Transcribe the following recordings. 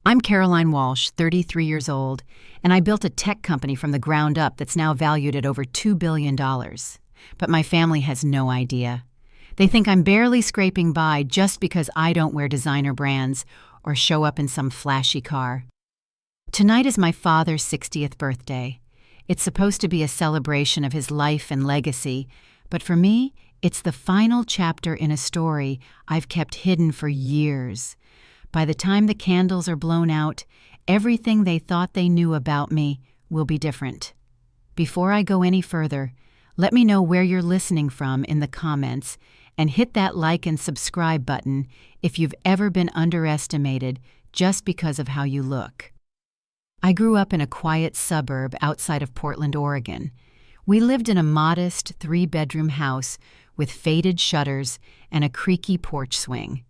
I'm Caroline Walsh, 33 years old, and I built a tech company from the ground up that's now valued at over $2 billion. But my family has no idea. They think I'm barely scraping by just because I don't wear designer brands or show up in some flashy car. Tonight is my father's 60th birthday. It's supposed to be a celebration of his life and legacy, but for me, it's the final chapter in a story I've kept hidden for years. By the time the candles are blown out, everything they thought they knew about me will be different. Before I go any further, let me know where you're listening from in the comments and hit that like and subscribe button if you've ever been underestimated just because of how you look. I grew up in a quiet suburb outside of Portland, Oregon. We lived in a modest 3-bedroom house with faded shutters and a creaky porch swing.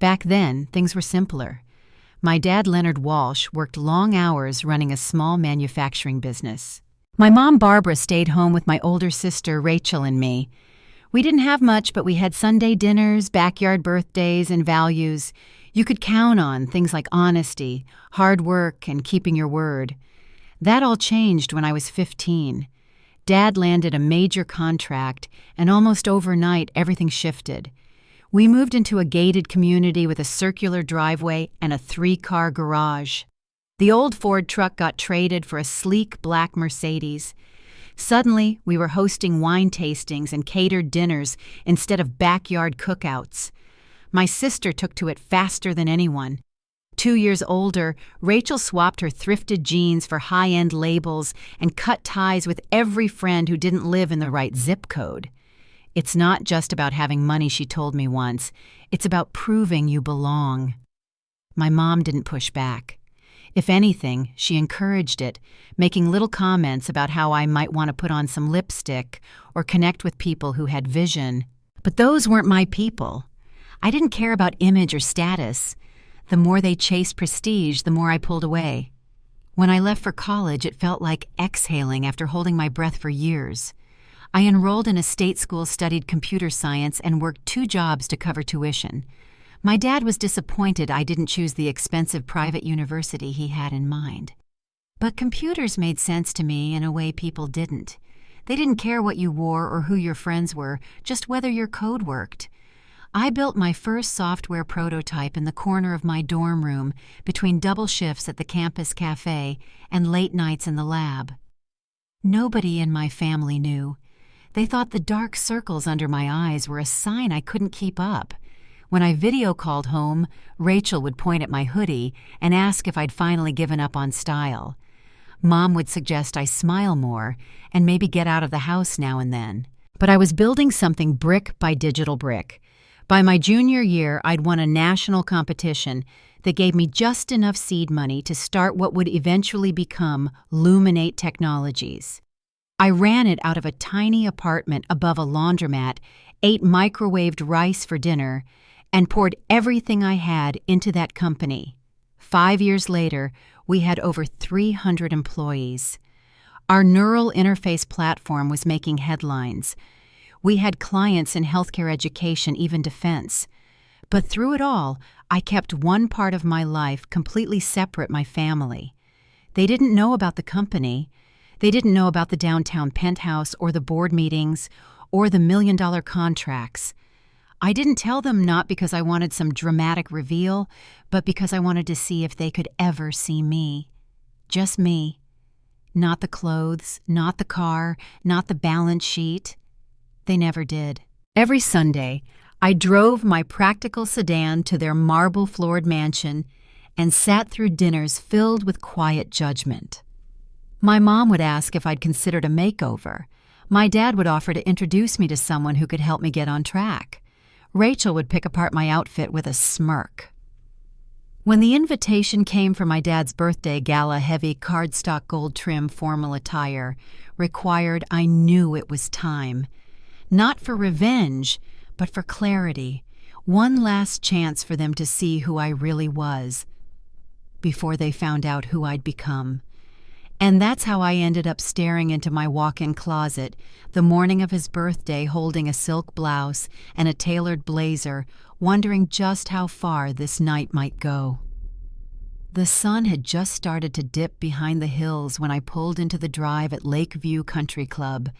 Back then, things were simpler. My dad, Leonard Walsh, worked long hours running a small manufacturing business. My mom, Barbara, stayed home with my older sister, Rachel, and me. We didn't have much, but we had Sunday dinners, backyard birthdays, and values you could count on, things like honesty, hard work, and keeping your word. That all changed when I was 15. Dad landed a major contract, and almost overnight, everything shifted. We moved into a gated community with a circular driveway and a 3-car garage. The old Ford truck got traded for a sleek black Mercedes. Suddenly, we were hosting wine tastings and catered dinners instead of backyard cookouts. My sister took to it faster than anyone. 2 years older, Rachel swapped her thrifted jeans for high-end labels and cut ties with every friend who didn't live in the right zip code. It's not just about having money, she told me once. It's about proving you belong. My mom didn't push back. If anything, she encouraged it, making little comments about how I might want to put on some lipstick or connect with people who had vision. But those weren't my people. I didn't care about image or status. The more they chased prestige, the more I pulled away. When I left for college, it felt like exhaling after holding my breath for years. I enrolled in a state school, studied computer science, and worked 2 jobs to cover tuition. My dad was disappointed I didn't choose the expensive private university he had in mind. But computers made sense to me in a way people didn't. They didn't care what you wore or who your friends were, just whether your code worked. I built my first software prototype in the corner of my dorm room between double shifts at the campus cafe and late nights in the lab. Nobody in my family knew. They thought the dark circles under my eyes were a sign I couldn't keep up. When I video called home, Rachel would point at my hoodie and ask if I'd finally given up on style. Mom would suggest I smile more and maybe get out of the house now and then. But I was building something brick by digital brick. By my junior year, I'd won a national competition that gave me just enough seed money to start what would eventually become Luminate Technologies. I ran it out of a tiny apartment above a laundromat, ate microwaved rice for dinner, and poured everything I had into that company. 5 years later, we had over 300 employees. Our neural interface platform was making headlines. We had clients in healthcare, education, even defense. But through it all, I kept one part of my life completely separate: my family. They didn't know about the company. They didn't know about the downtown penthouse or the board meetings or the million-dollar contracts. I didn't tell them not because I wanted some dramatic reveal, but because I wanted to see if they could ever see me. Just me. Not the clothes, not the car, not the balance sheet. They never did. Every Sunday, I drove my practical sedan to their marble-floored mansion and sat through dinners filled with quiet judgment. My mom would ask if I'd considered a makeover. My dad would offer to introduce me to someone who could help me get on track. Rachel would pick apart my outfit with a smirk. When the invitation came for my dad's birthday gala, heavy cardstock gold trim formal attire required, I knew it was time. Not for revenge, but for clarity. One last chance for them to see who I really was before they found out who I'd become. And that's how I ended up staring into my walk-in closet the morning of his birthday, holding a silk blouse and a tailored blazer, wondering just how far this night might go. The sun had just started to dip behind the hills when I pulled into the drive at Lakeview Country Club.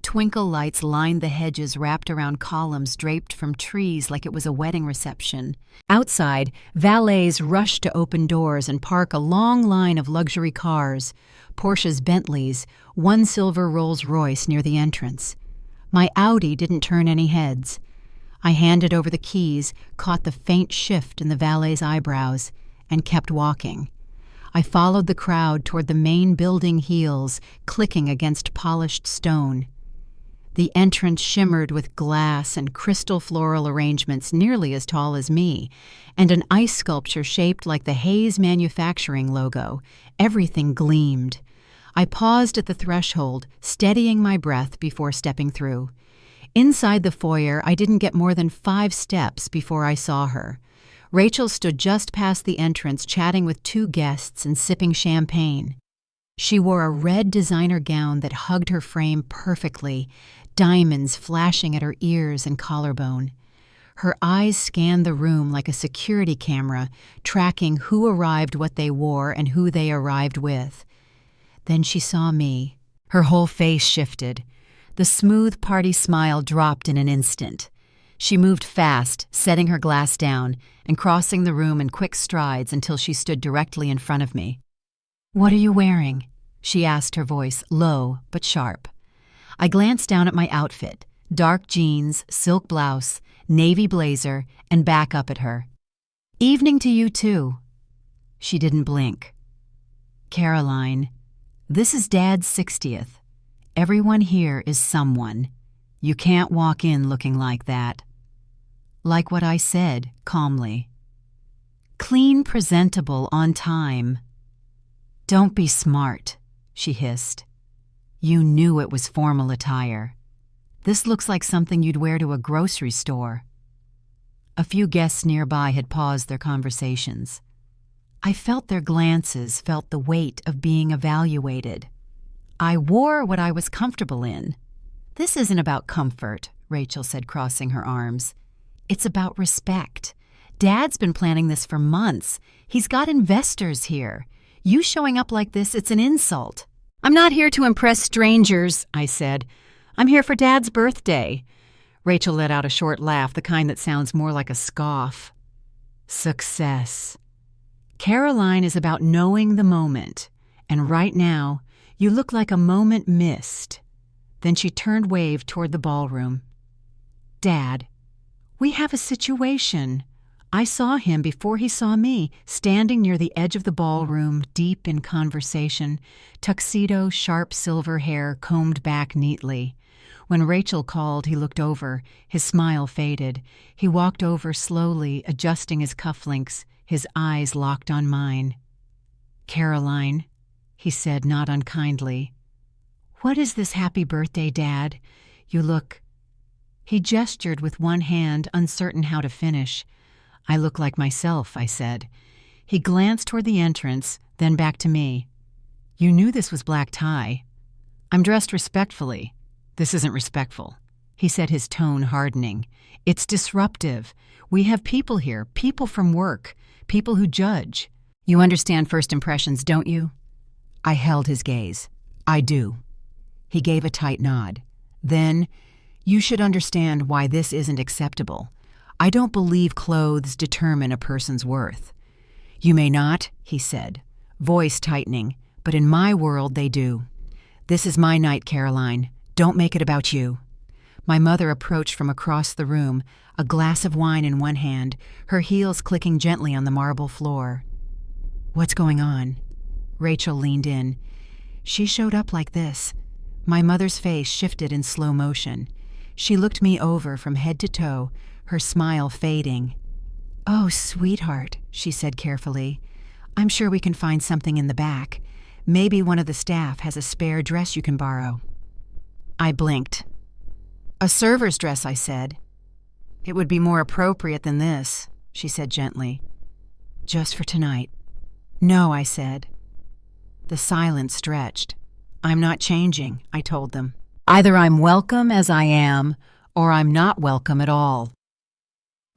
Twinkle lights lined the hedges wrapped around columns draped from trees like it was a wedding reception. Outside, valets rushed to open doors and park a long line of luxury cars, Porsches, Bentleys, one silver Rolls-Royce near the entrance. My Audi didn't turn any heads. I handed over the keys, caught the faint shift in the valet's eyebrows, and kept walking. I followed the crowd toward the main building heels, clicking against polished stone. The entrance shimmered with glass and crystal floral arrangements nearly as tall as me, and an ice sculpture shaped like the Hayes Manufacturing logo. Everything gleamed. I paused at the threshold, steadying my breath before stepping through. Inside the foyer, I didn't get more than 5 steps before I saw her. Rachel stood just past the entrance, chatting with 2 guests and sipping champagne. She wore a red designer gown that hugged her frame perfectly, diamonds flashing at her ears and collarbone. Her eyes scanned the room like a security camera, tracking who arrived, what they wore, and who they arrived with. Then she saw me. Her whole face shifted. The smooth party smile dropped in an instant. She moved fast, setting her glass down and crossing the room in quick strides until she stood directly in front of me. "What are you wearing?" she asked, her voice low but sharp. I glanced down at my outfit, dark jeans, silk blouse, navy blazer, and back up at her. "Evening to you, too." She didn't blink. "Caroline, this is Dad's 60th. Everyone here is someone. You can't walk in looking like that." Like what I said, calmly. "Clean, presentable, on time." "Don't be smart," she hissed. "You knew it was formal attire. This looks like something you'd wear to a grocery store." A few guests nearby had paused their conversations. I felt their glances, felt the weight of being evaluated. I wore what I was comfortable in. "This isn't about comfort," Rachel said, crossing her arms. "It's about respect. Dad's been planning this for months. He's got investors here. You showing up like this, it's an insult." "I'm not here to impress strangers," I said. "I'm here for Dad's birthday." Rachel let out a short laugh, the kind that sounds more like a scoff. "Success. Caroline is about knowing the moment, and right now, you look like a moment missed." Then she turned, waved toward the ballroom. "Dad, we have a situation." I saw him before he saw me, standing near the edge of the ballroom, deep in conversation, tuxedo, sharp silver hair combed back neatly. When Rachel called, he looked over. His smile faded. He walked over slowly, adjusting his cufflinks, his eyes locked on mine. "Caroline," he said, not unkindly. "What is this happy birthday, Dad? You look—" He gestured with one hand, uncertain how to finish. "I look like myself," I said. He glanced toward the entrance, then back to me. "You knew this was black tie." "I'm dressed respectfully." "This isn't respectful," he said, his tone hardening. "It's disruptive. We have people here, people from work, people who judge. You understand first impressions, don't you?" I held his gaze. "I do." He gave a tight nod. Then, "You should understand why this isn't acceptable. I don't believe clothes determine a person's worth." "You may not," he said, voice tightening, "but in my world they do. This is my night, Caroline. Don't make it about you." My mother approached from across the room, a glass of wine in one hand, her heels clicking gently on the marble floor. "What's going on?" Rachel leaned in. She showed up like this. My mother's face shifted in slow motion. She looked me over from head to toe, her smile fading. "Oh, sweetheart," she said carefully. "I'm sure we can find something in the back. Maybe one of the staff has a spare dress you can borrow." I blinked. "A server's dress," I said. "It would be more appropriate than this," she said gently. "Just for tonight." "No," I said. The silence stretched. "I'm not changing," I told them. "Either I'm welcome as I am, or I'm not welcome at all."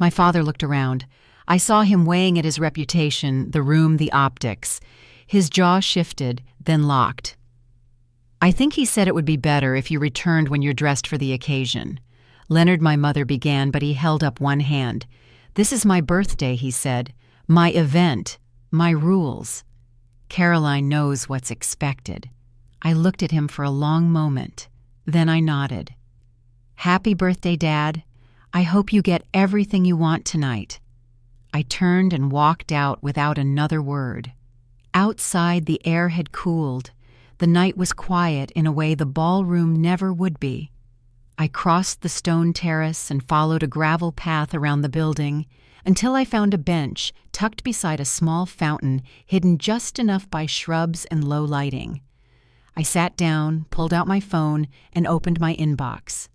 My father looked around. I saw him weighing at his reputation, the room, the optics. His jaw shifted, then locked. "I think he said it would be better if you returned when you're dressed for the occasion." Leonard, my mother, began, but he held up one hand. "This is my birthday," he said. "My event. My rules." Caroline knows what's expected. I looked at him for a long moment. Then I nodded. "Happy birthday, Dad. I hope you get everything you want tonight." I turned and walked out without another word. Outside, the air had cooled. The night was quiet in a way the ballroom never would be. I crossed the stone terrace and followed a gravel path around the building until I found a bench tucked beside a small fountain hidden just enough by shrubs and low lighting. I sat down, pulled out my phone, and opened my inbox.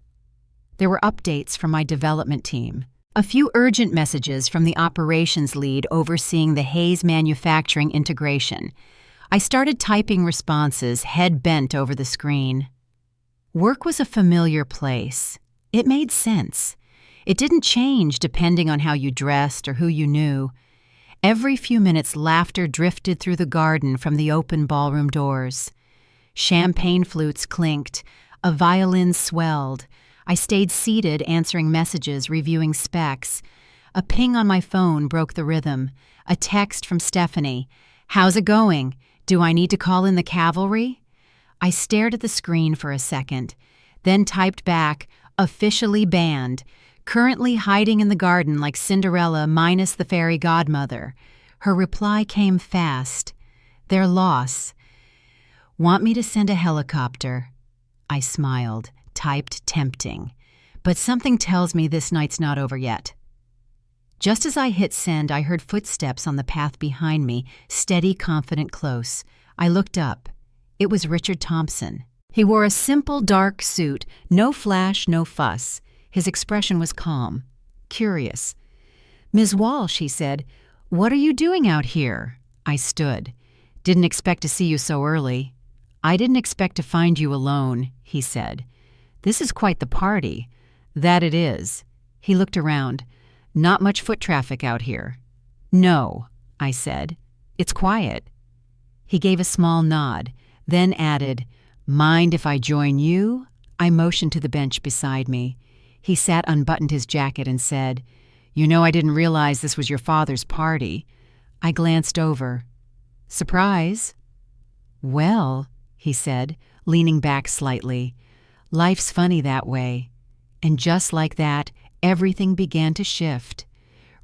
There were updates from my development team. A few urgent messages from the operations lead overseeing the Hayes manufacturing integration. I started typing responses, head bent over the screen. Work was a familiar place. It made sense. It didn't change depending on how you dressed or who you knew. Every few minutes, laughter drifted through the garden from the open ballroom doors. Champagne flutes clinked. A violin swelled. I stayed seated, answering messages, reviewing specs. A ping on my phone broke the rhythm. A text from Stephanie. "How's it going? Do I need to call in the cavalry?" I stared at the screen for a second, then typed back, "Officially banned. Currently hiding in the garden like Cinderella minus the fairy godmother." Her reply came fast. "Their loss. Want me to send a helicopter?" I smiled, typed tempting. But something tells me this night's not over yet. Just as I hit send, I heard footsteps on the path behind me, steady, confident, close. I looked up. It was Richard Thompson. He wore a simple, dark suit, no flash, no fuss. His expression was calm, curious. "Ms. Walsh," he said, "what are you doing out here?" I stood. "Didn't expect to see you so early." "I didn't expect to find you alone," he said. "This is quite the party." "That it is." He looked around. "Not much foot traffic out here." "No," I said. "It's quiet." He gave a small nod, then added, "Mind if I join you?" I motioned to the bench beside me. He sat, unbuttoned his jacket, and said, "You know, I didn't realize this was your father's party." I glanced over. "Surprise?" "Well," he said, leaning back slightly, "life's funny that way." And just like that, everything began to shift.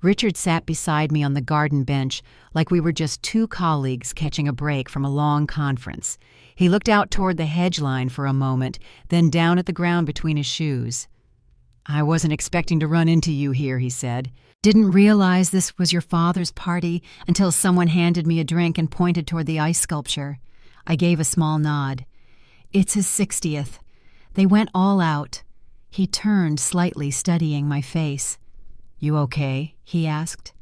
Richard sat beside me on the garden bench like we were just two colleagues catching a break from a long conference. He looked out toward the hedge line for a moment, then down at the ground between his shoes. "I wasn't expecting to run into you here," he said. "Didn't realize this was your father's party until someone handed me a drink and pointed toward the ice sculpture." I gave a small nod. "It's his 60th. They went all out." He turned slightly, studying my face. "You okay?" he asked.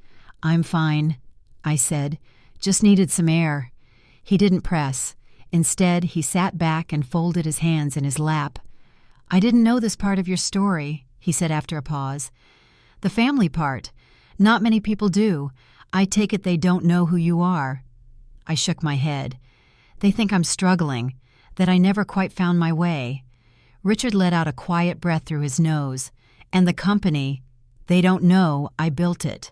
"I'm fine," I said. "Just needed some air." He didn't press. Instead, he sat back and folded his hands in his lap. "I didn't know this part of your story," he said after a pause. "The family part. Not many people do. I take it they don't know who you are." I shook my head. "They think I'm struggling, that I never quite found my way." Richard let out a quiet breath through his nose. "And the company, they don't know I built it,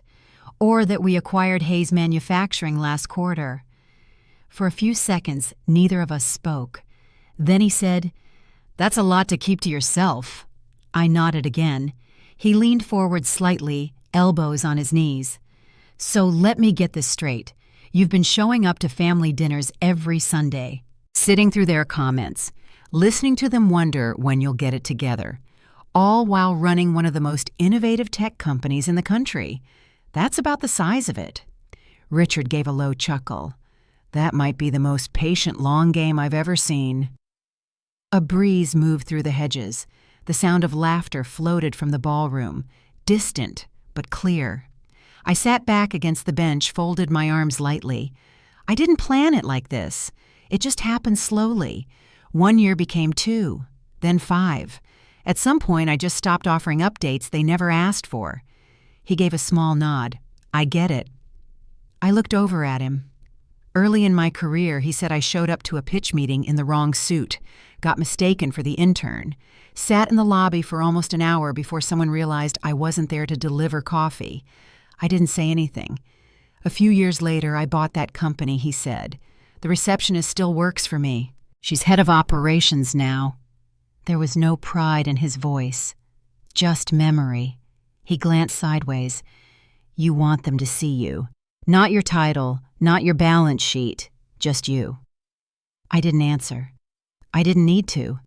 or that we acquired Hayes Manufacturing last quarter." For a few seconds, neither of us spoke. Then he said, "That's a lot to keep to yourself." I nodded again. He leaned forward slightly, elbows on his knees. "So let me get this straight. You've been showing up to family dinners every Sunday, sitting through their comments, listening to them wonder when you'll get it together, all while running one of the most innovative tech companies in the country. That's about the size of it." Richard gave a low chuckle. "That might be the most patient long game I've ever seen." A breeze moved through the hedges. The sound of laughter floated from the ballroom, distant but clear. I sat back against the bench, folded my arms lightly. I didn't plan it like this. It just happened slowly. 1 year became 2, then 5. At some point, I just stopped offering updates they never asked for. He gave a small nod. I get it. I looked over at him. Early in my career, he said I showed up to a pitch meeting in the wrong suit, got mistaken for the intern, sat in the lobby for almost an hour before someone realized I wasn't there to deliver coffee. I didn't say anything. A few years later, I bought that company, he said. The receptionist still works for me. She's head of operations now. There was no pride in his voice, just memory. He glanced sideways. You want them to see you. Not your title, not your balance sheet, just you. I didn't answer. I didn't need to.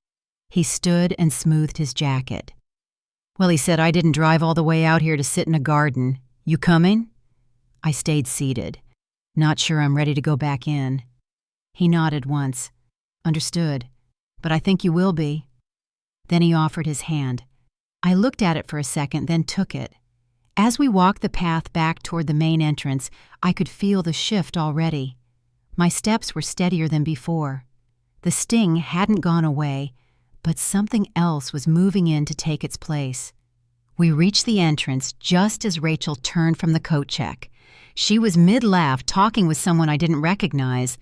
He stood and smoothed his jacket. Well, he said, I didn't drive all the way out here to sit in a garden. You coming? I stayed seated. Not sure I'm ready to go back in. He nodded once. Understood. But I think you will be. Then he offered his hand. I looked at it for a second, then took it. As we walked the path back toward the main entrance, I could feel the shift already. My steps were steadier than before. The sting hadn't gone away, but something else was moving in to take its place. We reached the entrance just as Rachel turned from the coat check. She was mid-laugh talking with someone I didn't recognize,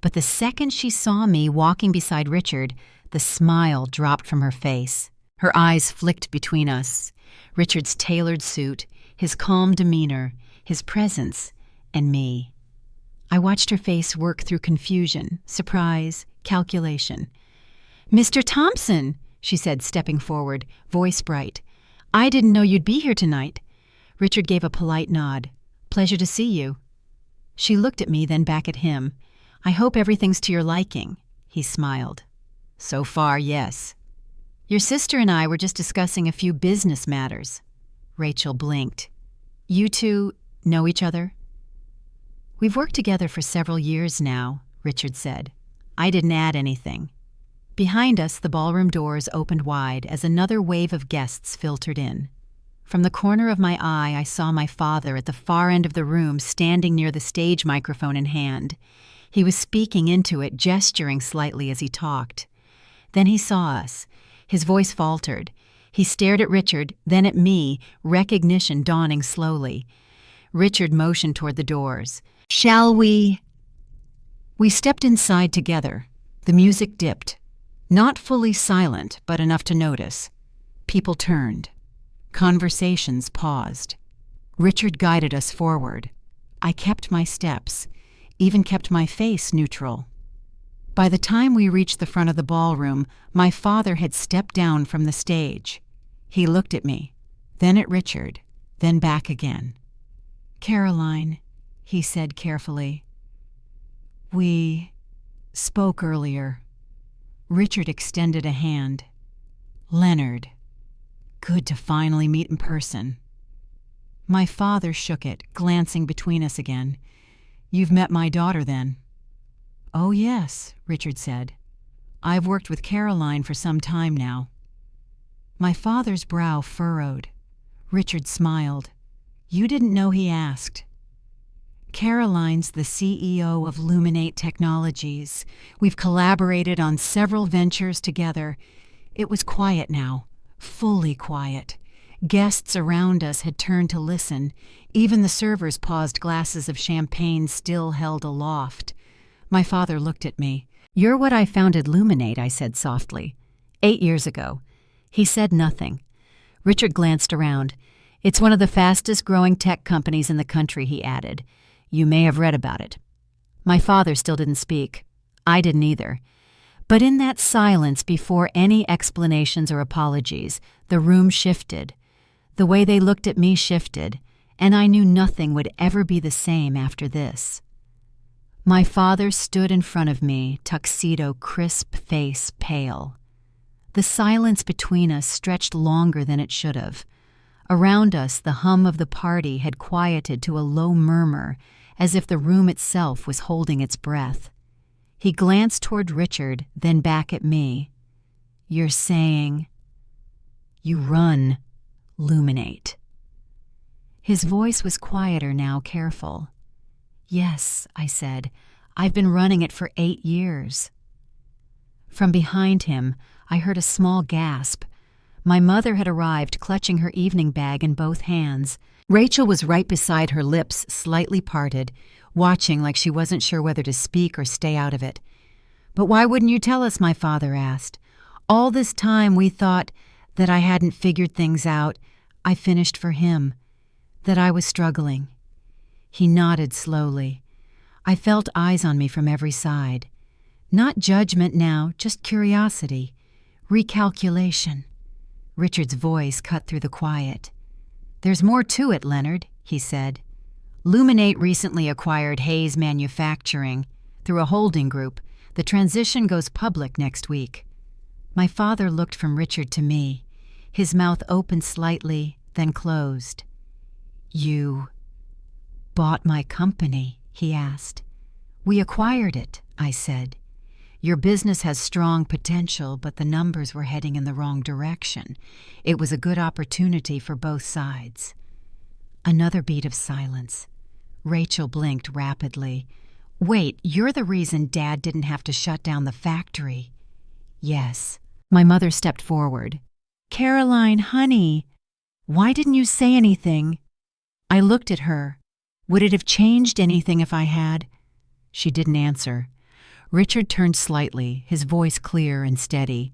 but the second she saw me walking beside Richard, the smile dropped from her face. Her eyes flicked between us. Richard's tailored suit, his calm demeanor, his presence, and me. I watched her face work through confusion, surprise, calculation. Mr. Thompson, she said, stepping forward, voice bright. I didn't know you'd be here tonight. Richard gave a polite nod. Pleasure to see you. She looked at me, then back at him. I hope everything's to your liking. He smiled. So far, yes. Your sister and I were just discussing a few business matters. Rachel blinked. You two know each other? We've worked together for several years now, Richard said. I didn't add anything. Behind us, the ballroom doors opened wide as another wave of guests filtered in. From the corner of my eye, I saw my father at the far end of the room, standing near the stage microphone in hand. He was speaking into it, gesturing slightly as he talked. Then he saw us. His voice faltered. He stared at Richard, then at me, recognition dawning slowly. Richard motioned toward the doors. Shall we? We stepped inside together. The music dipped. Not fully silent, but enough to notice. People turned. Conversations paused. Richard guided us forward. I kept my steps, even kept my face neutral. By the time we reached the front of the ballroom, my father had stepped down from the stage. He looked at me, then at Richard, then back again. Caroline, he said carefully. We spoke earlier. Richard extended a hand. Leonard. Good to finally meet in person. My father shook it, glancing between us again. You've met my daughter, then? Oh, yes, Richard said. I've worked with Caroline for some time now. My father's brow furrowed. Richard smiled. You didn't know he asked. Caroline's the CEO of Luminate Technologies. We've collaborated on several ventures together. It was quiet now, fully quiet. Guests around us had turned to listen. Even the servers paused, glasses of champagne still held aloft. My father looked at me. You're what I founded Luminate, I said softly. 8 years ago. He said nothing. Richard glanced around. It's one of the fastest-growing tech companies in the country, he added. You may have read about it. My father still didn't speak. I didn't either. But in that silence, before any explanations or apologies, the room shifted. The way they looked at me shifted, and I knew nothing would ever be the same after this. My father stood in front of me, tuxedo crisp, face pale. The silence between us stretched longer than it should have. Around us, the hum of the party had quieted to a low murmur, as if the room itself was holding its breath. He glanced toward Richard, then back at me. You're saying, you run Luminate. His voice was quieter now, careful. Yes, I said. I've been running it for 8 years. From behind him, I heard a small gasp. My mother had arrived, clutching her evening bag in both hands. Rachel was right beside her, lips slightly parted, watching like she wasn't sure whether to speak or stay out of it. "But why wouldn't you tell us?" my father asked. "All this time we thought that I hadn't figured things out. I finished for him, that I was struggling." He nodded slowly. I felt eyes on me from every side. Not judgment now, just curiosity, recalculation. Richard's voice cut through the quiet. "There's more to it, Leonard," he said. "Luminate recently acquired Hayes Manufacturing through a holding group. The transition goes public next week." My father looked from Richard to me. His mouth opened slightly, then closed. "You bought my company?" he asked. "We acquired it," I said. "Your business has strong potential, but the numbers were heading in the wrong direction. It was a good opportunity for both sides." Another beat of silence. Rachel blinked rapidly. "Wait, you're the reason Dad didn't have to shut down the factory." "Yes." My mother stepped forward. "Caroline, honey, why didn't you say anything?" I looked at her. Would it have changed anything if I had? She didn't answer. Richard turned slightly, his voice clear and steady.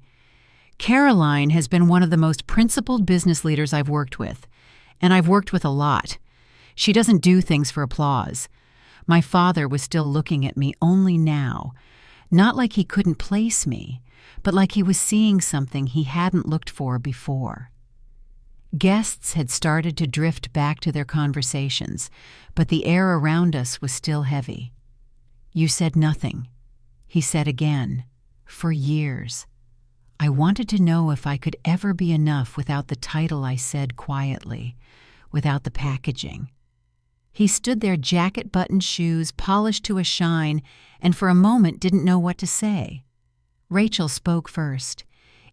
"Caroline has been one of the most principled business leaders I've worked with, and I've worked with a lot. She doesn't do things for applause." My father was still looking at me only now, not like he couldn't place me, but like he was seeing something he hadn't looked for before. Guests had started to drift back to their conversations, but the air around us was still heavy. "You said nothing," he said again, "for years. I wanted to know if I could ever be enough without the title," I said quietly, "without the packaging." He stood there, jacket-buttoned shoes polished to a shine, and for a moment didn't know what to say. Rachel spoke first.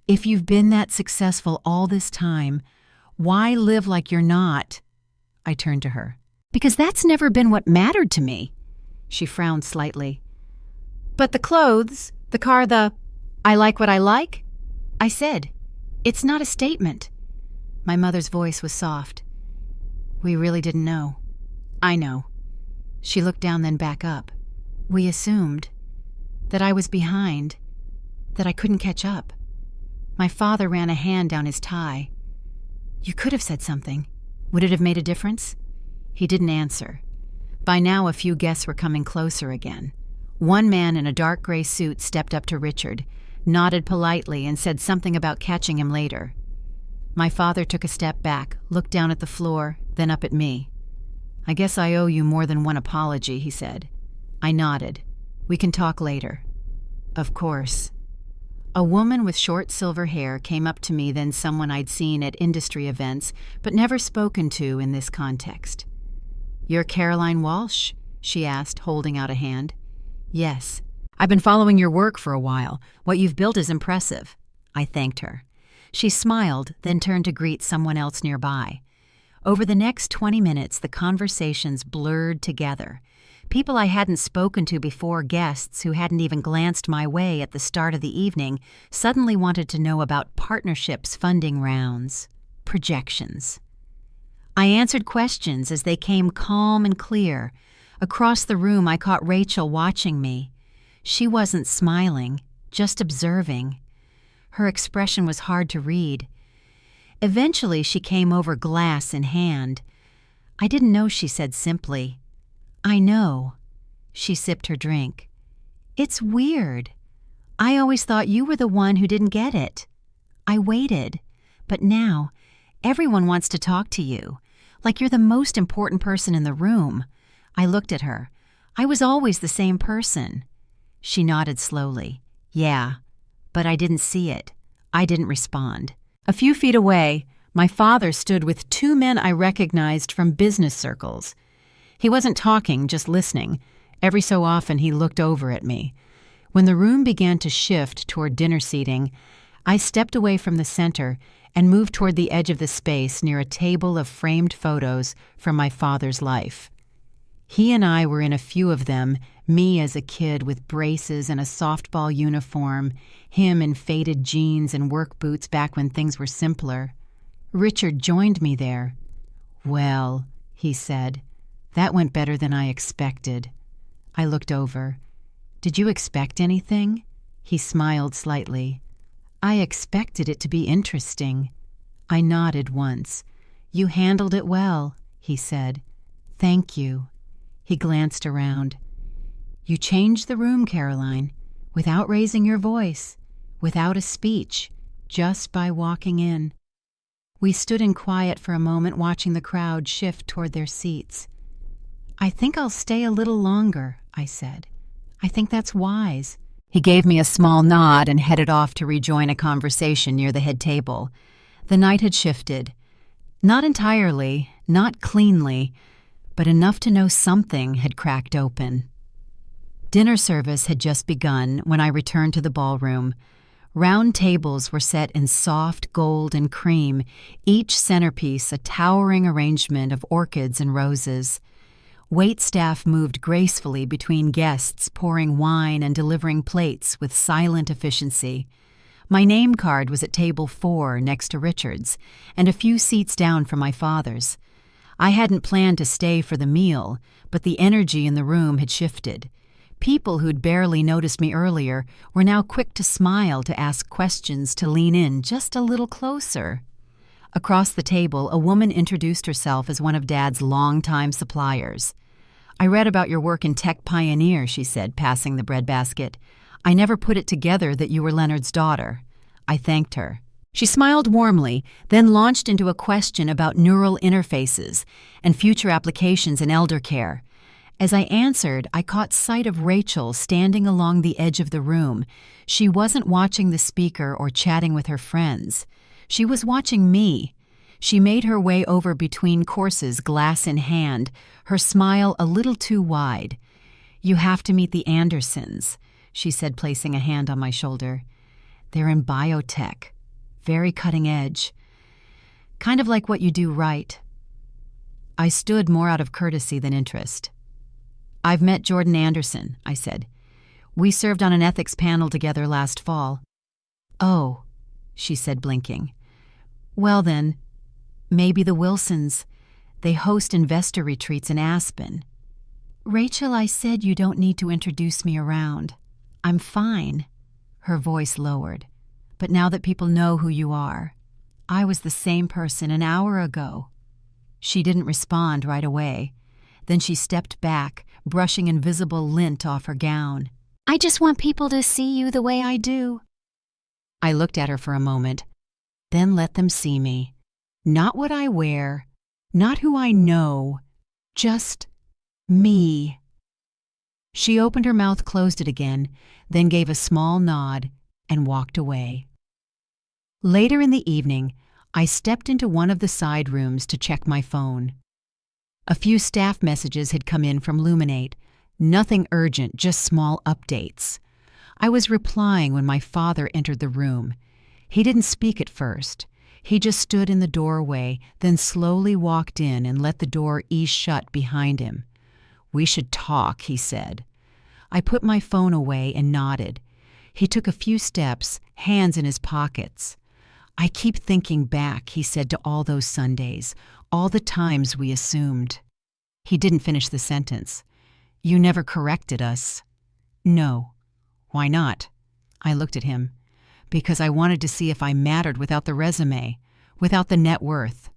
"If you've been that successful all this time, why live like you're not?" I turned to her. "Because that's never been what mattered to me." She frowned slightly. "But the clothes, the car, I like what I like?" I said. "It's not a statement." My mother's voice was soft. "We really didn't know." "I know." She looked down, then back up. "We assumed that I was behind, that I couldn't catch up." My father ran a hand down his tie. "You could have said something. Would it have made a difference?" He didn't answer. By now, a few guests were coming closer again. One man in a dark gray suit stepped up to Richard, nodded politely, and said something about catching him later. My father took a step back, looked down at the floor, then up at me. "I guess I owe you more than one apology," he said. I nodded. "We can talk later." "Of course." A woman with short silver hair came up to me, then someone I'd seen at industry events, but never spoken to in this context. "You're Caroline Walsh?" she asked, holding out a hand. "Yes. I've been following your work for a while. What you've built is impressive." I thanked her. She smiled, then turned to greet someone else nearby. Over the next 20 minutes, the conversations blurred together. People I hadn't spoken to before, guests who hadn't even glanced my way at the start of the evening, suddenly wanted to know about partnerships, funding rounds, projections. I answered questions as they came calm and clear. Across the room, I caught Rachel watching me. She wasn't smiling, just observing. Her expression was hard to read. Eventually, she came over, glass in hand. "I didn't know," she said simply. "I know." She sipped her drink. "It's weird. I always thought you were the one who didn't get it." I waited. "But now, everyone wants to talk to you, like you're the most important person in the room." I looked at her. "I was always the same person." She nodded slowly. "Yeah, but I didn't see it." I didn't respond. A few feet away, my father stood with two men I recognized from business circles. He wasn't talking, just listening. Every so often he looked over at me. When the room began to shift toward dinner seating, I stepped away from the center and moved toward the edge of the space near a table of framed photos from my father's life. He and I were in a few of them, me as a kid with braces and a softball uniform, him in faded jeans and work boots back when things were simpler. Richard joined me there. "Well," he said. That went better than I expected. I looked over. Did you expect anything? He smiled slightly. I expected it to be interesting. I nodded once. You handled it well, he said. Thank you. He glanced around. You changed the room, Caroline, without raising your voice, without a speech, just by walking in. We stood in quiet for a moment, watching the crowd shift toward their seats. I think I'll stay a little longer, I said. I think that's wise. He gave me a small nod and headed off to rejoin a conversation near the head table. The night had shifted. Not entirely, not cleanly, but enough to know something had cracked open. Dinner service had just begun when I returned to the ballroom. Round tables were set in soft gold and cream, each centerpiece a towering arrangement of orchids and roses. Waitstaff moved gracefully between guests, pouring wine and delivering plates with silent efficiency. My name card was at table 4 next to Richard's, and a few seats down from my father's. I hadn't planned to stay for the meal, but the energy in the room had shifted. People who'd barely noticed me earlier were now quick to smile, to ask questions, to lean in just a little closer. Across the table, a woman introduced herself as one of Dad's longtime suppliers. I read about your work in Tech Pioneer, she said, passing the breadbasket. I never put it together that you were Leonard's daughter. I thanked her. She smiled warmly, then launched into a question about neural interfaces and future applications in elder care. As I answered, I caught sight of Rachel standing along the edge of the room. She wasn't watching the speaker or chatting with her friends. She was watching me. She made her way over between courses, glass in hand, her smile a little too wide. You have to meet the Andersons, she said, placing a hand on my shoulder. They're in biotech. Very cutting edge. Kind of like what you do right. I stood more out of courtesy than interest. I've met Jordan Anderson, I said. We served on an ethics panel together last fall. Oh, she said, blinking. Well then, maybe the Wilsons. They host investor retreats in Aspen. Rachel, I said you don't need to introduce me around. I'm fine. Her voice lowered. But now that people know who you are, I was the same person an hour ago. She didn't respond right away. Then she stepped back, brushing invisible lint off her gown. I just want people to see you the way I do. I looked at her for a moment, then let them see me. Not what I wear, not who I know, just me. She opened her mouth, closed it again, then gave a small nod and walked away. Later in the evening, I stepped into one of the side rooms to check my phone. A few staff messages had come in from Luminate. Nothing urgent, just small updates. I was replying when my father entered the room. He didn't speak at first. He just stood in the doorway, then slowly walked in and let the door ease shut behind him. We should talk, he said. I put my phone away and nodded. He took a few steps, hands in his pockets. I keep thinking back, he said, to all those Sundays, all the times we assumed. He didn't finish the sentence. You never corrected us. No. Why not? I looked at him. Because I wanted to see if I mattered without the resume, without the net worth.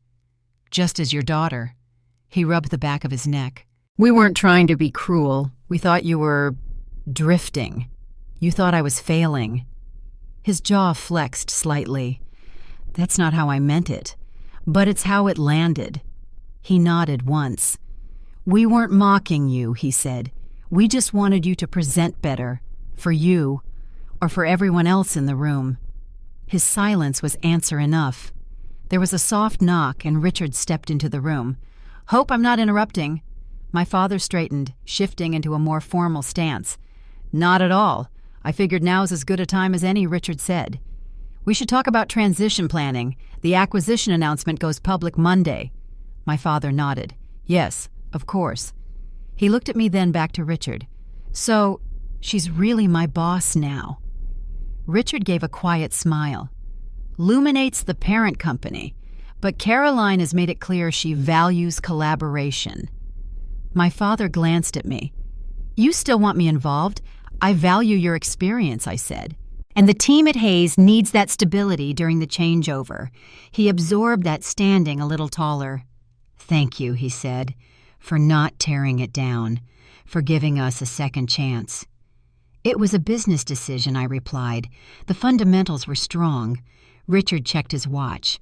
Just as your daughter. He rubbed the back of his neck. We weren't trying to be cruel. We thought you were drifting. You thought I was failing. His jaw flexed slightly. That's not how I meant it, but it's how it landed. He nodded once. We weren't mocking you, he said. We just wanted you to present better, for you, or for everyone else in the room. His silence was answer enough. There was a soft knock, and Richard stepped into the room. Hope I'm not interrupting. My father straightened, shifting into a more formal stance. Not at all. I figured now's as good a time as any, Richard said. We should talk about transition planning. The acquisition announcement goes public Monday. My father nodded. Yes, of course. He looked at me, then back to Richard. So, she's really my boss now. Richard gave a quiet smile. Luminate's the parent company, But Caroline has made it clear she values collaboration. My father glanced at me. You still want me involved? I value your experience, I said. And the team at Hayes needs that stability during the changeover. He absorbed that standing a little taller. Thank you, he said, for not tearing it down, for giving us a second chance. It was a business decision, I replied. The fundamentals were strong. Richard checked his watch.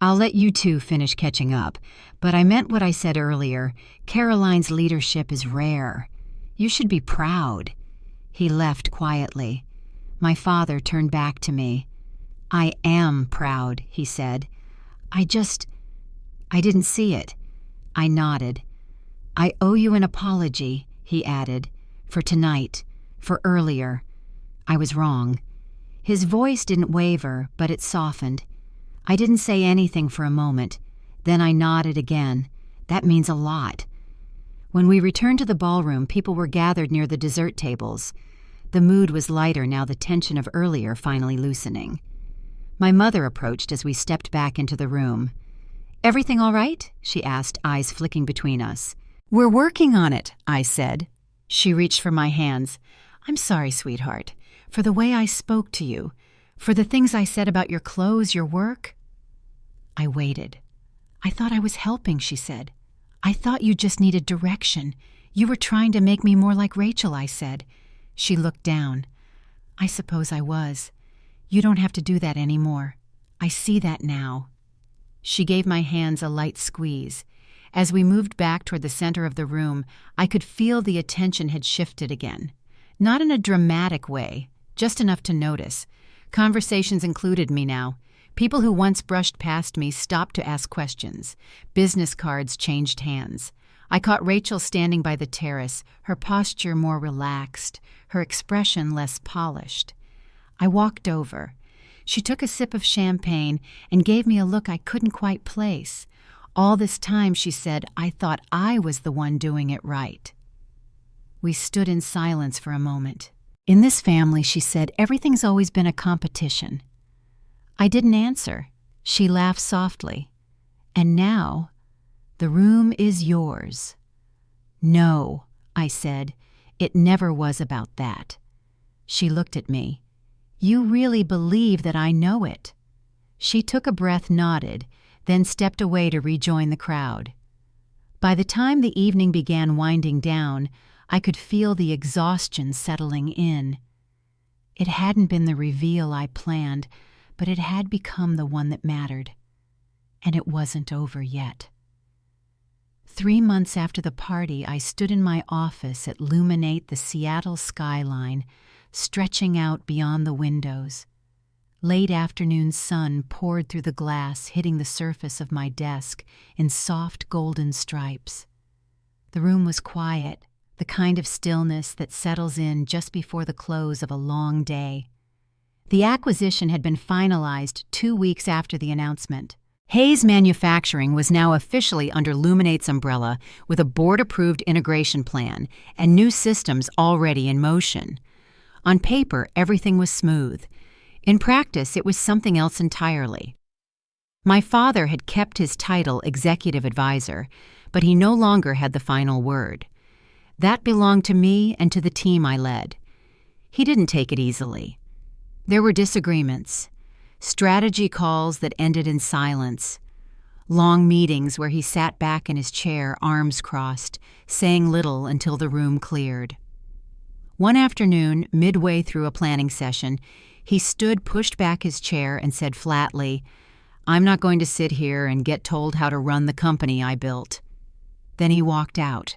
I'll let you two finish catching up, but I meant what I said earlier. Caroline's leadership is rare. You should be proud. He left quietly. My father turned back to me. I am proud, he said. I didn't see it. I nodded. I owe you an apology, he added, for tonight, for earlier. I was wrong. His voice didn't waver, but it softened. I didn't say anything for a moment. Then I nodded again. That means a lot. When we returned to the ballroom, people were gathered near the dessert tables. The mood was lighter now, the tension of earlier finally loosening. My mother approached as we stepped back into the room. Everything all right? She asked, eyes flicking between us. We're working on it, I said. She reached for my hands. I'm sorry, sweetheart, for the way I spoke to you, for the things I said about your clothes, your work. I waited. I thought I was helping, she said. I thought you just needed direction. You were trying to make me more like Rachel, I said. She looked down. I suppose I was. You don't have to do that anymore. I see that now. She gave my hands a light squeeze. As we moved back toward the center of the room, I could feel the attention had shifted again. Not in a dramatic way, just enough to notice. Conversations included me now. People who once brushed past me stopped to ask questions. Business cards changed hands. I caught Rachel standing by the terrace, her posture more relaxed, her expression less polished. I walked over. She took a sip of champagne and gave me a look I couldn't quite place. All this time, she said, I thought I was the one doing it right. We stood in silence for a moment. In this family, she said, everything's always been a competition. I didn't answer. She laughed softly. And now, the room is yours. No, I said, it never was about that. She looked at me. You really believe that I know it? She took a breath, nodded, then stepped away to rejoin the crowd. By the time the evening began winding down, I could feel the exhaustion settling in. It hadn't been the reveal I planned, but it had become the one that mattered. And it wasn't over yet. 3 months after the party, I stood in my office at Luminate the Seattle skyline, stretching out beyond the windows. Late afternoon sun poured through the glass, hitting the surface of my desk in soft golden stripes. The room was quiet, the kind of stillness that settles in just before the close of a long day. The acquisition had been finalized 2 weeks after the announcement. Hayes Manufacturing was now officially under Luminate's umbrella with a board-approved integration plan and new systems already in motion. On paper, everything was smooth. In practice, it was something else entirely. My father had kept his title executive advisor, but he no longer had the final word. That belonged to me and to the team I led. He didn't take it easily. There were disagreements, strategy calls that ended in silence, long meetings where he sat back in his chair, arms crossed, saying little until the room cleared. One afternoon, midway through a planning session, he stood, pushed back his chair, and said flatly, "I'm not going to sit here and get told how to run the company I built." Then he walked out.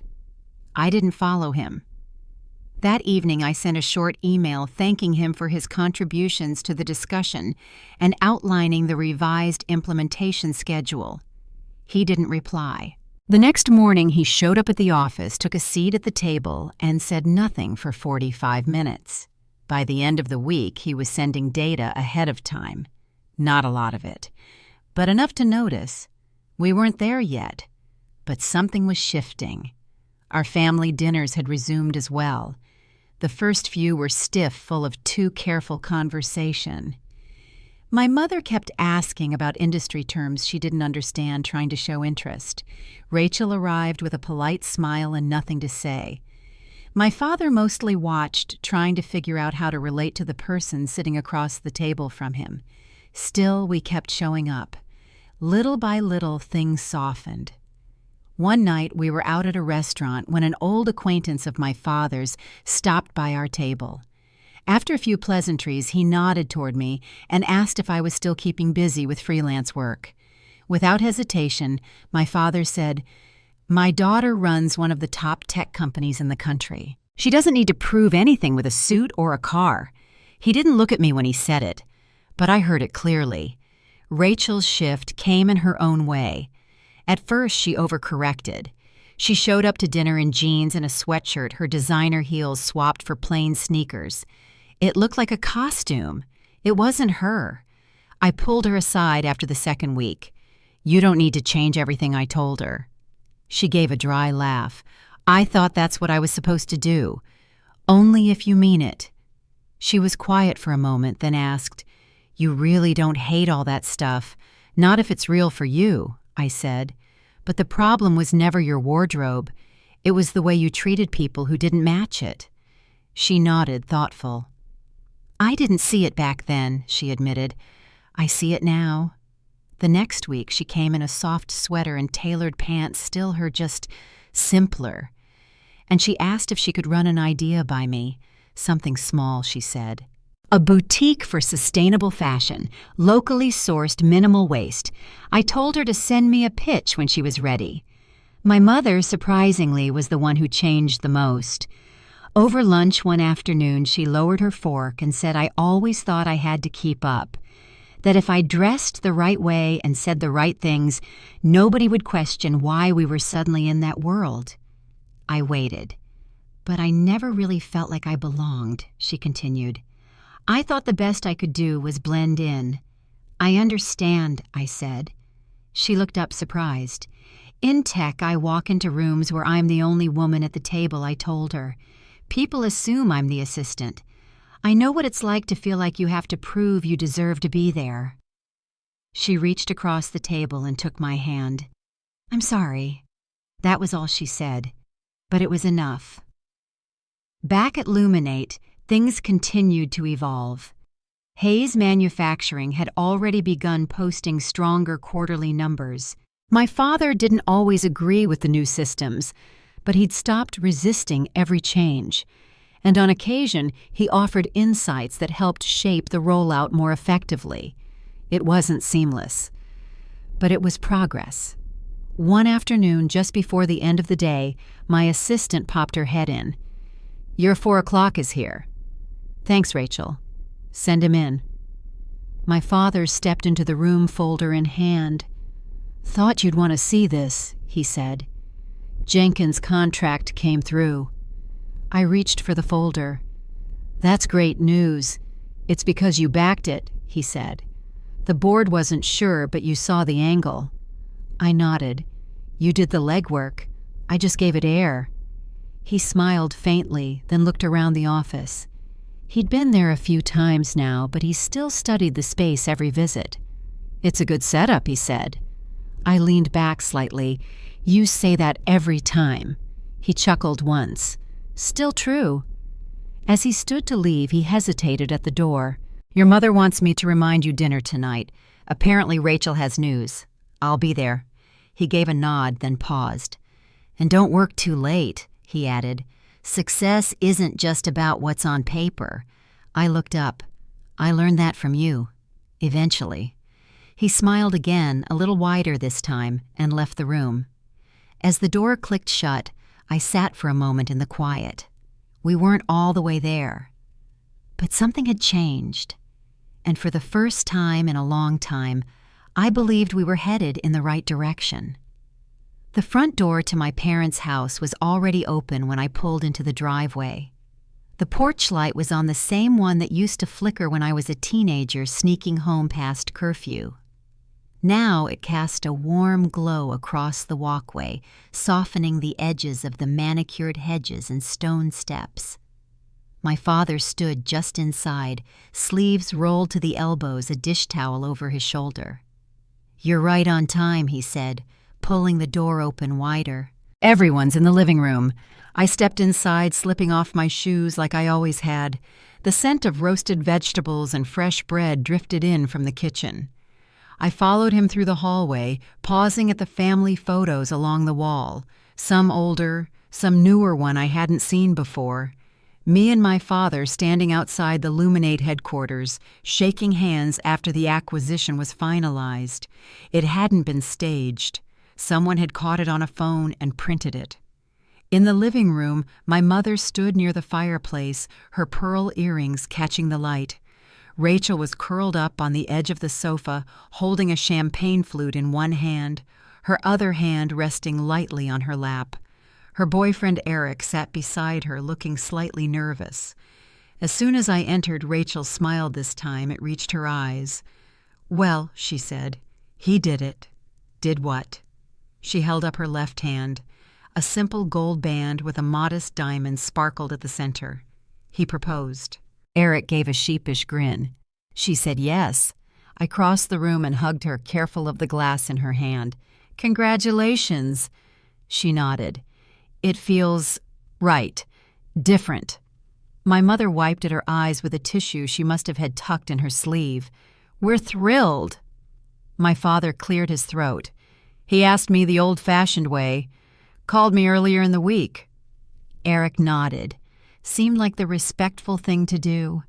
I didn't follow him. That evening, I sent a short email thanking him for his contributions to the discussion and outlining the revised implementation schedule. He didn't reply. The next morning, he showed up at the office, took a seat at the table, and said nothing for 45 minutes. By the end of the week, he was sending data ahead of time. Not a lot of it, but enough to notice. We weren't there yet, but something was shifting. Our family dinners had resumed as well. The first few were stiff, full of too careful conversation. My mother kept asking about industry terms she didn't understand, trying to show interest. Rachel arrived with a polite smile and nothing to say. My father mostly watched, trying to figure out how to relate to the person sitting across the table from him. Still, we kept showing up. Little by little, things softened. One night, we were out at a restaurant when an old acquaintance of my father's stopped by our table. After a few pleasantries, he nodded toward me and asked if I was still keeping busy with freelance work. Without hesitation, my father said, "My daughter runs one of the top tech companies in the country. She doesn't need to prove anything with a suit or a car." He didn't look at me when he said it, but I heard it clearly. Rachel's shift came in her own way. At first, she overcorrected. She showed up to dinner in jeans and a sweatshirt, her designer heels swapped for plain sneakers. It looked like a costume. It wasn't her. I pulled her aside after the second week. "You don't need to change everything I told her." She gave a dry laugh. "I thought that's what I was supposed to do." "Only if you mean it." She was quiet for a moment, then asked, "You really don't hate all that stuff? Not if it's real for you," I said. "But the problem was never your wardrobe. It was the way you treated people who didn't match it." She nodded, thoughtful. "I didn't see it back then," she admitted. "I see it now." The next week, she came in a soft sweater and tailored pants, still her, just simpler. And she asked if she could run an idea by me. Something small, she said. A boutique for sustainable fashion, locally sourced, minimal waste. I told her to send me a pitch when she was ready. My mother, surprisingly, was the one who changed the most. Over lunch one afternoon, she lowered her fork and said I always thought I had to keep up, that if I dressed the right way and said the right things, nobody would question why we were suddenly in that world. I waited. "But I never really felt like I belonged," she continued. "I thought the best I could do was blend in." "I understand," I said. She looked up surprised. "In tech, I walk into rooms where I'm the only woman at the table," I told her. "People assume I'm the assistant. I know what it's like to feel like you have to prove you deserve to be there." She reached across the table and took my hand. "I'm sorry." That was all she said, but it was enough. Back at Luminate, things continued to evolve. Hayes Manufacturing had already begun posting stronger quarterly numbers. My father didn't always agree with the new systems, but he'd stopped resisting every change. And on occasion, he offered insights that helped shape the rollout more effectively. It wasn't seamless, but it was progress. One afternoon, just before the end of the day, my assistant popped her head in. "Your 4:00 is here." "Thanks, Rachel. Send him in." My father stepped into the room, folder in hand. "Thought you'd want to see this," he said. "Jenkins' contract came through." I reached for the folder. "That's great news. It's because you backed it," he said. "The board wasn't sure, but you saw the angle." I nodded. "You did the legwork. I just gave it air." He smiled faintly, then looked around the office. He'd been there a few times now, but he still studied the space every visit. "It's a good setup," he said. I leaned back slightly. "You say that every time." He chuckled once. "Still true." As he stood to leave, he hesitated at the door. "Your mother wants me to remind you dinner tonight. Apparently Rachel has news. I'll be there." He gave a nod, then paused. "And don't work too late," he added. "Success isn't just about what's on paper." I looked up. "I learned that from you. Eventually." He smiled again, a little wider this time, and left the room. As the door clicked shut, I sat for a moment in the quiet. We weren't all the way there. But something had changed. And for the first time in a long time, I believed we were headed in the right direction. The front door to my parents' house was already open when I pulled into the driveway. The porch light was on the same one that used to flicker when I was a teenager sneaking home past curfew. Now it cast a warm glow across the walkway, softening the edges of the manicured hedges and stone steps. My father stood just inside, sleeves rolled to the elbows, a dish towel over his shoulder. "You're right on time," he said, pulling the door open wider. "Everyone's in the living room." I stepped inside, slipping off my shoes like I always had. The scent of roasted vegetables and fresh bread drifted in from the kitchen. I followed him through the hallway, pausing at the family photos along the wall, some older, some newer one I hadn't seen before. Me and my father standing outside the Luminate headquarters, shaking hands after the acquisition was finalized. It hadn't been staged. Someone had caught it on a phone and printed it. In the living room, my mother stood near the fireplace, her pearl earrings catching the light. Rachel was curled up on the edge of the sofa, holding a champagne flute in one hand, her other hand resting lightly on her lap. Her boyfriend Eric sat beside her, looking slightly nervous. As soon as I entered, Rachel smiled this time. It reached her eyes. "Well," she said, "he did it." "Did what?" She held up her left hand. A simple gold band with a modest diamond sparkled at the center. "He proposed." Eric gave a sheepish grin. She said yes. I crossed the room and hugged her, careful of the glass in her hand. "Congratulations." She nodded. "It feels right. Different." My mother wiped at her eyes with a tissue she must have had tucked in her sleeve. "We're thrilled." My father cleared his throat. "He asked me the old-fashioned way. Called me earlier in the week." Eric nodded. Seemed like the respectful thing to do.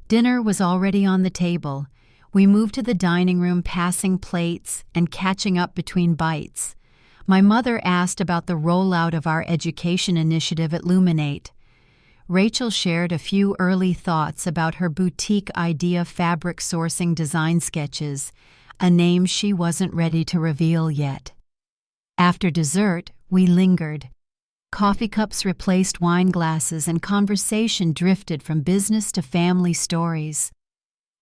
Dinner was already on the table. We moved to the dining room, passing plates and catching up between bites. My mother asked about the rollout of our education initiative at Luminate. Rachel shared a few early thoughts about her boutique idea fabric sourcing design sketches, a name she wasn't ready to reveal yet. After dessert, we lingered. Coffee cups replaced wine glasses and conversation drifted from business to family stories.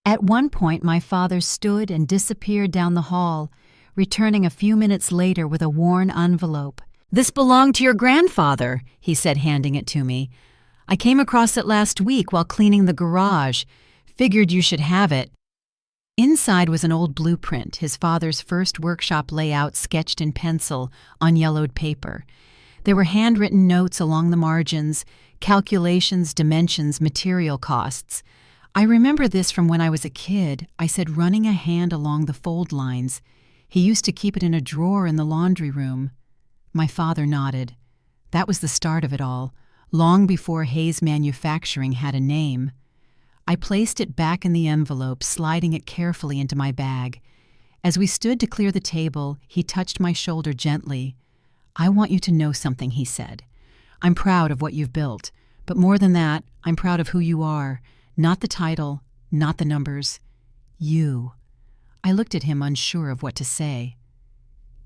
At one point, my father stood and disappeared down the hall, returning a few minutes later with a worn envelope. "This belonged to your grandfather," he said, handing it to me. "I came across it last week while cleaning the garage. Figured you should have it." Inside was an old blueprint, his father's first workshop layout sketched in pencil on yellowed paper. There were handwritten notes along the margins, calculations, dimensions, material costs. I remember this from when I was a kid. I said, running a hand along the fold lines. He used to keep it in a drawer in the laundry room. My father nodded. That was the start of it all, long before Hayes Manufacturing had a name. I placed it back in the envelope, sliding it carefully into my bag. As we stood to clear the table, he touched my shoulder gently. "I want you to know something," he said. "I'm proud of what you've built, but more than that, I'm proud of who you are. Not the title, not the numbers. You." I looked at him, unsure of what to say.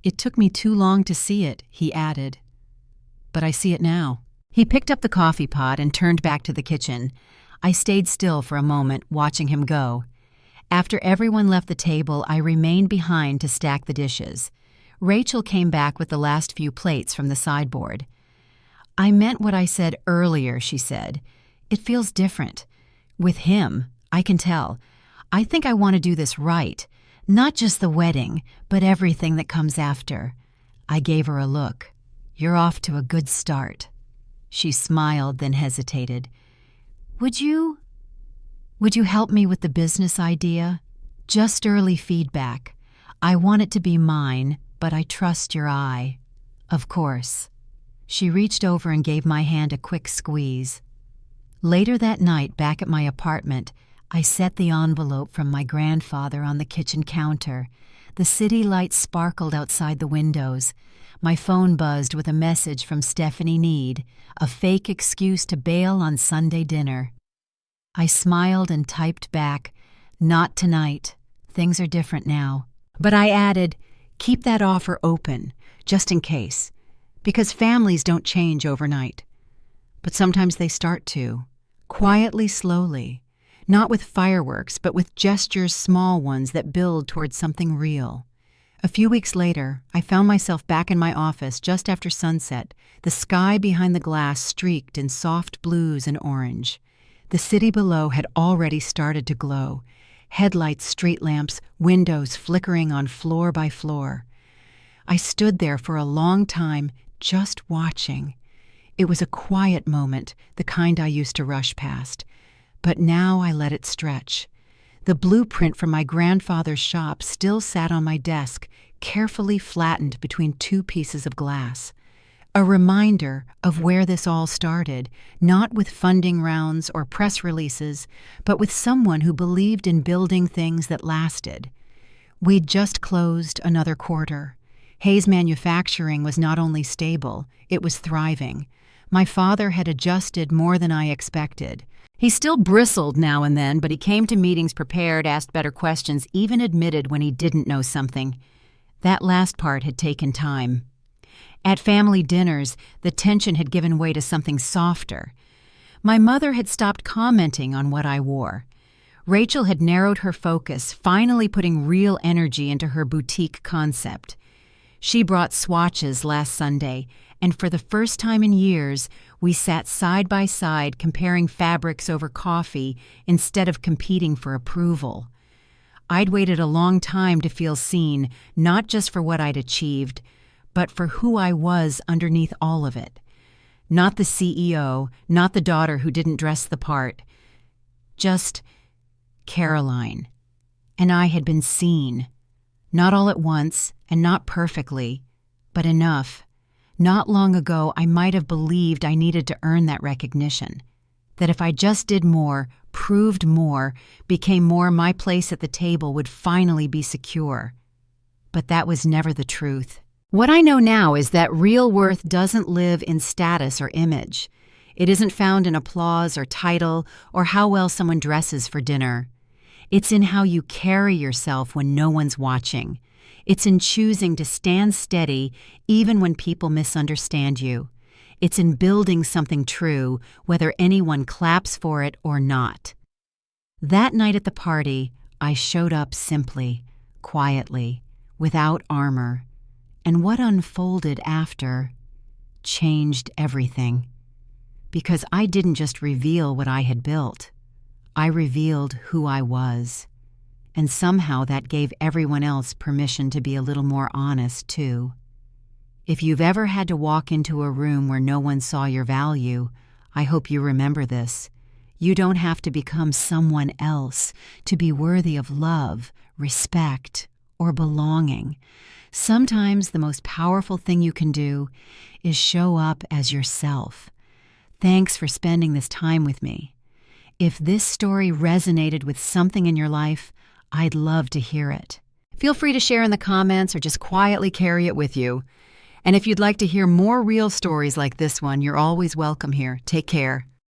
"It took me too long to see it," he added. "But I see it now." He picked up the coffee pot and turned back to the kitchen. I stayed still for a moment, watching him go. After everyone left the table, I remained behind to stack the dishes. Rachel came back with the last few plates from the sideboard. "I meant what I said earlier," she said. "It feels different. With him, I can tell. I think I want to do this right. Not just the wedding, but everything that comes after." I gave her a look. "You're off to a good start." She smiled, then hesitated. Would you help me with the business idea? Just early feedback. I want it to be mine, but I trust your eye." "Of course." She reached over and gave my hand a quick squeeze. Later that night, back at my apartment, I set the envelope from my grandfather on the kitchen counter. The city lights sparkled outside the windows. My phone buzzed with a message from Stephanie Need, a fake excuse to bail on Sunday dinner. I smiled and typed back, "Not tonight. Things are different now." But I added, "Keep that offer open, just in case, because families don't change overnight. But sometimes they start to, quietly, slowly, not with fireworks, but with gestures, small ones that build towards something real. A few weeks later, I found myself back in my office just after sunset, the sky behind the glass streaked in soft blues and orange. The city below had already started to glow. Headlights, street lamps, windows flickering on floor by floor. I stood there for a long time, just watching. It was a quiet moment, the kind I used to rush past. But now I let it stretch. The blueprint from my grandfather's shop still sat on my desk, carefully flattened between two pieces of glass. A reminder of where this all started, not with funding rounds or press releases, but with someone who believed in building things that lasted. We'd just closed another quarter. Hayes Manufacturing was not only stable, it was thriving. My father had adjusted more than I expected. He still bristled now and then, but he came to meetings prepared, asked better questions, even admitted when he didn't know something. That last part had taken time. At family dinners, the tension had given way to something softer. My mother had stopped commenting on what I wore. Rachel had narrowed her focus, finally putting real energy into her boutique concept. She brought swatches last Sunday, and for the first time in years, we sat side by side comparing fabrics over coffee instead of competing for approval. I'd waited a long time to feel seen, not just for what I'd achieved, but for who I was underneath all of it. Not the CEO, not the daughter who didn't dress the part. Just Caroline. And I had been seen. Not all at once, and not perfectly, but enough. Not long ago, I might have believed I needed to earn that recognition. That if I just did more, proved more, became more, my place at the table would finally be secure. But that was never the truth. What I know now is that real worth doesn't live in status or image. It isn't found in applause or title or how well someone dresses for dinner. It's in how you carry yourself when no one's watching. It's in choosing to stand steady even when people misunderstand you. It's in building something true, whether anyone claps for it or not. That night at the party, I showed up simply, quietly, without armor. And what unfolded after changed everything. Because I didn't just reveal what I had built. I revealed who I was. And somehow that gave everyone else permission to be a little more honest, too. If you've ever had to walk into a room where no one saw your value, I hope you remember this. You don't have to become someone else to be worthy of love, respect, or belonging. Sometimes the most powerful thing you can do is show up as yourself. Thanks for spending this time with me. If this story resonated with something in your life, I'd love to hear it. Feel free to share in the comments or just quietly carry it with you. And if you'd like to hear more real stories like this one, you're always welcome here. Take care.